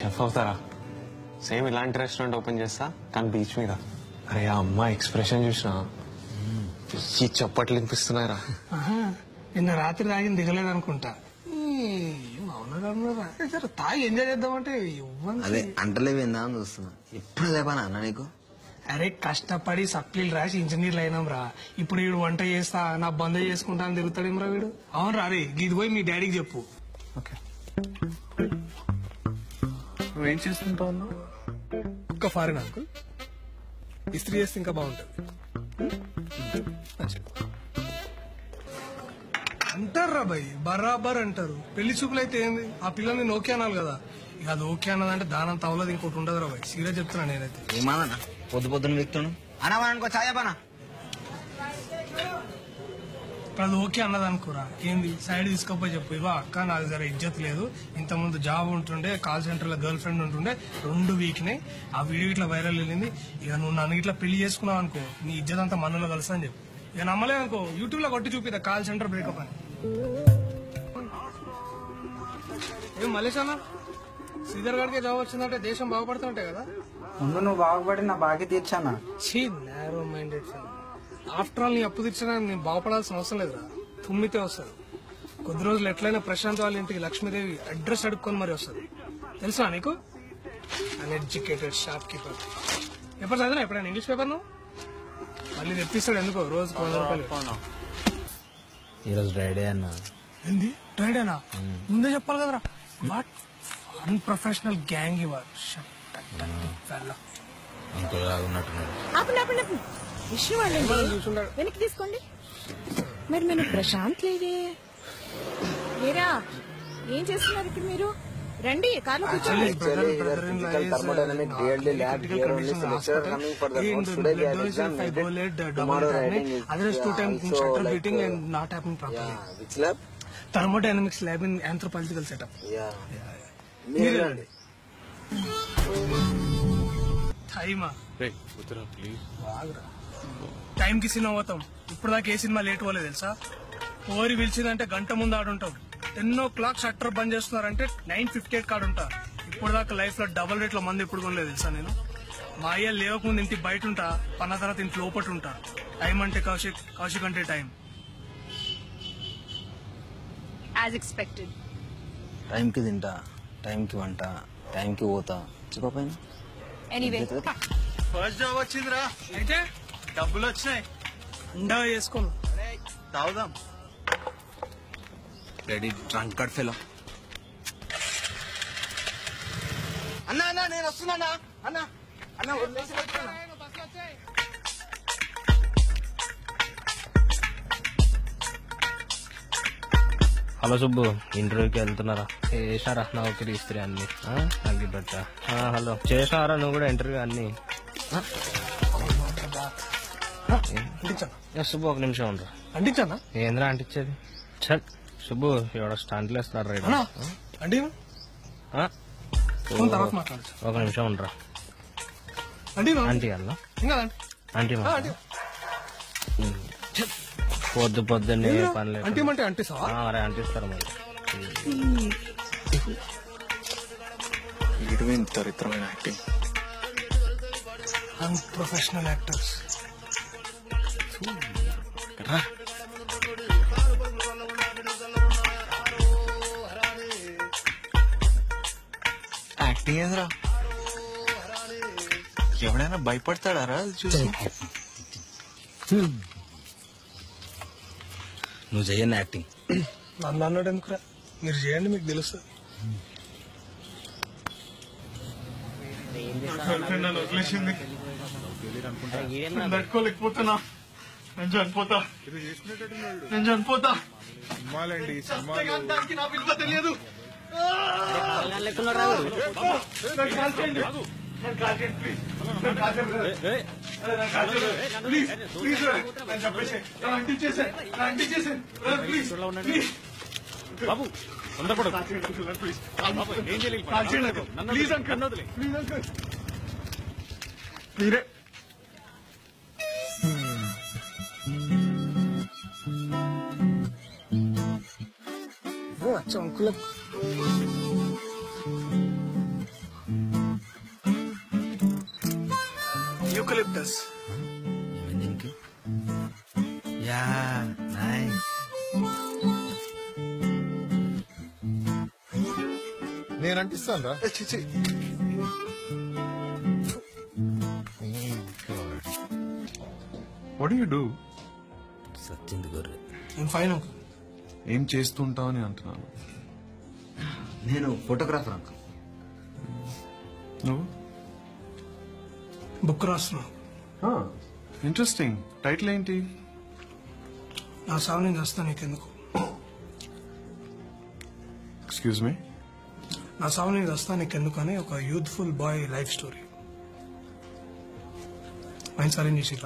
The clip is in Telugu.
షెఫ్ అవుతారా? సేమ్ ఇలాంటి రెస్టారెంట్ ఓపెన్ చేస్తా కానీ బీచ్ మీద. అరే ఆ అమ్మాయి ఎక్స్ప్రెషన్ చూసినా ఈ చప్పట్లు వినిపిస్తున్నాయిరా. నిన్న రాత్రి తాగింది దిగలేదు అనుకుంటా. తాగి ఎంజాయ్ చేద్దామంటే అదే అంటలేవేందా అని చూస్తున్నా. ఎప్పుడు లేపానా అన్న నీకు? అరే కష్టపడి సప్లీలు రాసి ఇంజనీర్లు అయినాం రా. ఇప్పుడు వీడు వంట చేస్తా నా బంద్ చేసుకుంటా అని తిరుగుతాడేమరా వీడు. అవును రా రే, ఇది పోయి మీ డాడీకి చెప్పు. ఓకే నువ్వేం చేస్తుంటావు? ఒక్క ఫారిన్ అంకుల్ ఇస్త్రీ చేస్తే ఇంకా బాగుంటుంది అంటారు రా భయ్, బరాబర్ అంటారు. పెళ్లి చూపులు అయితే ఏంది, ఆ పిల్లల్ని నోకే అనాలి కదా. ఇక అది ఓకే అన్నదంటే దానంత అవలేదు ఇంకోటి ఉండదు రా భయ్. సీరియస్ చెప్తున్నా నేనైతే. ఏమాదన్నా పొద్దు పొద్దున వ్యక్తును అనవానుకో చాయపానా. ఇప్పుడు అది ఓకే అన్నది అనుకోరా, ఏంది సైడ్ తీసుకోపోయి చెప్పు, ఇవా అక్క నాకు జర ఇజ్జత్ లేదు, ఇంత ముందు జాబ్ ఉంటుండే, కాల్ సెంటర్ లో గర్ల్ ఫ్రెండ్ ఉంటుండే, 2 వీక్నే ఆ వీడియో ఇట్లా వైరల్ వెళ్ళింది. ఇక నువ్వు నన్ను ఇట్లా పెళ్లి చేసుకున్నావు అనుకో, నీ ఇజ్జత్ అంతా మనలో కలుసా అని చెప్పు. ఇక నమ్మలేదు అనుకో, యూట్యూబ్ లో కొట్టి చూపిదా కాల్ సెంటర్ బ్రేకప్ అని. ఏం మలేష్ అన్న, శ్రీధర్ గారికి జాబ్ వచ్చిందంటే దేశం బాగుపడుతుంటే కదా. ముందు నువ్వు బాగుపడి నా బాగా తీర్చానా. Narrow minded. ఆఫ్టర్ ఆల్ నీ అప్పు తీర్చినా నేను బాగుపడాల్సిన అవసరం లేదురా, తుమ్మితే వస్తారు. కొద్ది రోజులు ఎట్లయినా ప్రశాంత్ వాళ్ళ ఇంటికి లక్ష్మీదేవి అడ్రస్ అడుక్కొని మరి వస్తుంది, తెలుసా నీకు? Uneducated shop keeper. పేపర్ చదివినా ఎప్పుడైనా ఇంగ్లీష్ పేపర్? నువ్వు మళ్ళీ తెప్పిస్తాడు ఎందుకో రోజు 100 రూపాయలు. ఈరోజు డ్రైడే అన్న. ఏంది డ్రైడేనా? ముందే చెప్పాలి కదరా. వాట్ అన్ప్రొఫెషనల్ గ్యాంగ్ ఇవ్వాలి. వెనక్కి తీసుకోండి. మరి నేను ప్రశాంత్ లేదే లేరా? ఏం చేస్తున్నారు ఇక్కడ మీరు? రండి కార్లో కూర్చోండి. Thermodynamics lab in anthropological setup. టైంకి సినిమా పోతాం. ఇప్పుడు దాకా ఏ సినిమా లేట్ పోలేదు తెలుసా? ఓరి పిలిచిందంటే గంట ముందు ఆడుంటాం. 10 o'clock షట్టర్ బంద్ చేస్తున్నారంటే 9:58 కాడుంటా. ఇప్పుడు దాకా లైఫ్ లో డబుల్ రేట్ లో మంది ఎప్పుడు కొనలేదు తెలుసా నేను. మా అయ్య లేవకముందు ఇంటి బయట ఉంటా, పన్న తర్వాత ఇంటి లోపల ఉంటా. టైం అంటే కౌశిక్, కౌశిక్ అంటే టైం. As expected. టైంకి తింటా, టైంకి వంట, టైంకి పోతా. చెప్పపోయినా ఎనీవే ఫస్ట్ జాబ్ వచ్చిందిరా, అయితే డబ్బులు వచ్చినాయి, ఉండగా చేసుకోను. తాగుదాం. Ready drunkard fellow. అన్నా అన్నా నేను వస్తున్నా అన్నా. అన్నా వదిలేసి వెళ్తున్నా. హలో సుబ్బు, ఇంటర్వ్యూకి వెళ్తున్నారా? చేసినారా నౌకరీ ఇస్త్రీ అన్ని అగ్గిపెట్ట? హలో చేసినారా నువ్వు కూడా ఇంటర్వ్యూ అన్ని? సుబ్బు ఒక నిమిషం ఉండరా. అంటించానా? ఏంద్రా అంటించేది? చల్ సుబ్బు, ఎవడో స్టంట్లు వేస్తాడు రైట్. ఒక నిమిషం ఉండరా. ఆంటీ అన్నా ఆంటీ పొద్దున్నే పని లేదు. అరే అంటిస్తారు మరి. దరిద్రమైన యాక్టింగ్. Unprofessional actors. యాక్టింగ్ ఏంద్రా? ఎవడైనా భయపడతాడారా చూసి? నువ్వు చెయ్యను యాక్టింగ్. నన్ను అన్నాడు ఎందుకురా? మీరు చేయండి, మీకు తెలుస్తుంది. నన్ను వదిలేసింది, తట్టుకోలేకపోతున్నా. నేను చనిపోతా. దానికి నా విలువ తెలియదు. బాబు తొందరపడు. మీరే అంకులకు యూకలిప్టస్. దీనికి యా నైస్. నేను అంటిస్తాను రా. What you do? సత్యంది గొర్రె. నేను ఫైన్ అంకుల్. ఏం చేస్తుంటావు అని అంటున్నాను. నేను ఫోటోగ్రాఫర్ అంకుల్. నువ్వు? బుక్ రాస్తున్నా. ఇంట్రెస్టింగ్. టైటిల్ ఏంటి? నా సాగు నేను వస్తా నీకెందుకు. Excuse me. నా సాగు నేను వస్తా నీకెందుకు అని ఒక youthful boy life story. Mind sir ఏం చేసి